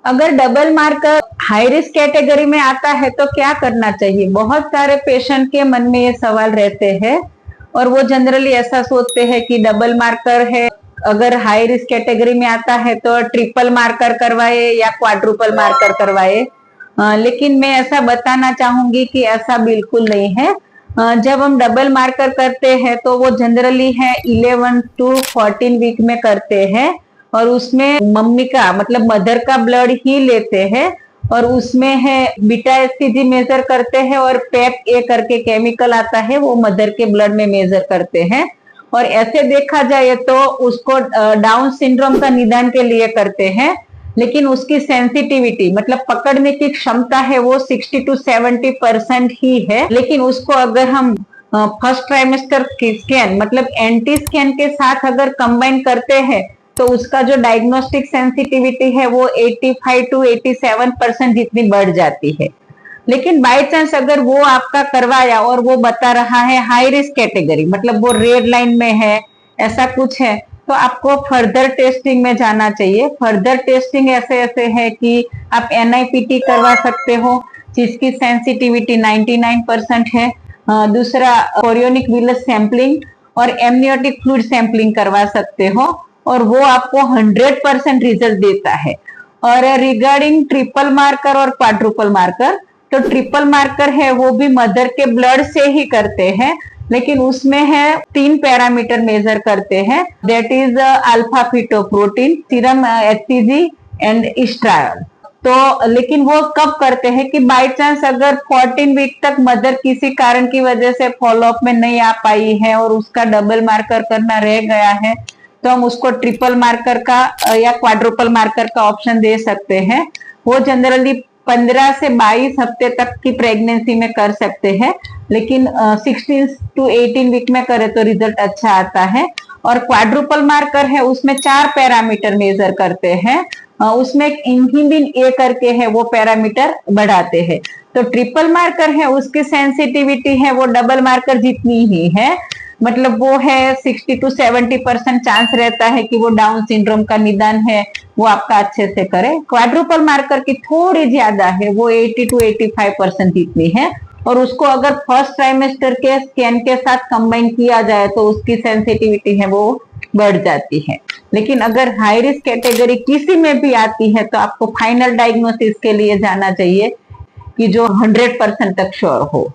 अगर double marker high risk category में आता है तो क्या करना चाहिए? बहुत सारे पेशेंट के मन में ये सवाल रहते हैं और वो जनरली ऐसा सोचते हैं कि डबल मार्कर है, अगर हाई रिस्क कैटेगरी में आता है तो ट्रिपल मार्कर करवाए या क्वाड्रुपल मार्कर करवाए। लेकिन मैं ऐसा बताना चाहूंगी कि ऐसा बिल्कुल नहीं है। जब हम डबल मार्कर करते हैं तो वो जनरली है 11 to 14 वीक में करते हैं और उसमें मम्मी का मतलब मदर का ब्लड ही लेते हैं और उसमें है बीटा एचसीजी मेजर करते हैं और पेप ए करके केमिकल आता है वो मदर के ब्लड में मेजर करते हैं। और ऐसे देखा जाए तो उसको डाउन सिंड्रोम का निदान के लिए करते हैं, लेकिन उसकी सेंसिटिविटी मतलब पकड़ने की क्षमता है वो 60 to 70% ही है। लेकिन उसको अगर हम फर्स्ट ट्राइमेस्टर स्कैन मतलब एंटी स्कैन के साथ अगर कंबाइन करते हैं तो उसका जो डायग्नोस्टिक सेंसिटिविटी है वो 85 to 87% जितनी बढ़ जाती है। लेकिन बाय चांस अगर वो आपका करवाया और वो बता रहा है हाई रिस्क कैटेगरी मतलब वो रेड लाइन में है, ऐसा कुछ है, तो आपको फर्दर टेस्टिंग में जाना चाहिए। फर्दर टेस्टिंग ऐसे ऐसे है कि आप एनआईपीटी करवा सकते हो जिसकी सेंसिटिविटी 99% है। दूसरा कोरियोनिक विलस सैंपलिंग और एमनियोटिक फ्लूइड सैंपलिंग करवा सकते हो और वो आपको 100% रिजल्ट देता है। और रिगार्डिंग ट्रिपल मार्कर और क्वाड्रुपल मार्कर, तो ट्रिपल मार्कर है वो भी मदर के ब्लड से ही करते हैं, लेकिन उसमें है 3 पैरामीटर मेजर करते हैं, that is alpha fetoprotein, serum HCG and estriol. तो लेकिन वो कब करते हैं कि बाय चांस अगर 14 वीक तक मदर किसी कारण की वजह से फॉलोअप में नहीं आ पाई है और उसका डबल मार्कर करना रह गया है तो हम उसको ट्रिपल मार्कर का या क्वाड्रुपल मार्कर का ऑप्शन दे सकते हैं। वो जनरली 15 से 22 हफ्ते तक की प्रेगनेंसी में कर सकते हैं, लेकिन 16 to 18 वीक में करे तो रिजल्ट अच्छा आता है। और क्वाड्रुपल मार्कर है उसमें 4 पैरामीटर मेजर करते हैं, उसमें एक इनहिबिन ए करके है वो पैरामीटर बढ़ाते हैं। तो ट्रिपल मार्कर है उसकी सेंसिटिविटी है वो डबल मार्कर जितनी ही है, मतलब वो है 60 to 70% चांस रहता है कि वो डाउन सिंड्रोम का निदान है वो आपका अच्छे से करे। क्वाड्रुपल मार्कर की थोड़ी ज्यादा है वो 80 to 85% जितनी है और उसको अगर फर्स्ट ट्राइमेस्टर के स्कैन के साथ कंबाइन किया जाए तो उसकी सेंसिटिविटी है वो बढ़ जाती है। लेकिन अगर हाई रिस्क कैटेगरी किसी में भी आती है तो आपको फाइनल डायग्नोसिस के लिए जाना चाहिए कि जो 100% तक श्योर हो।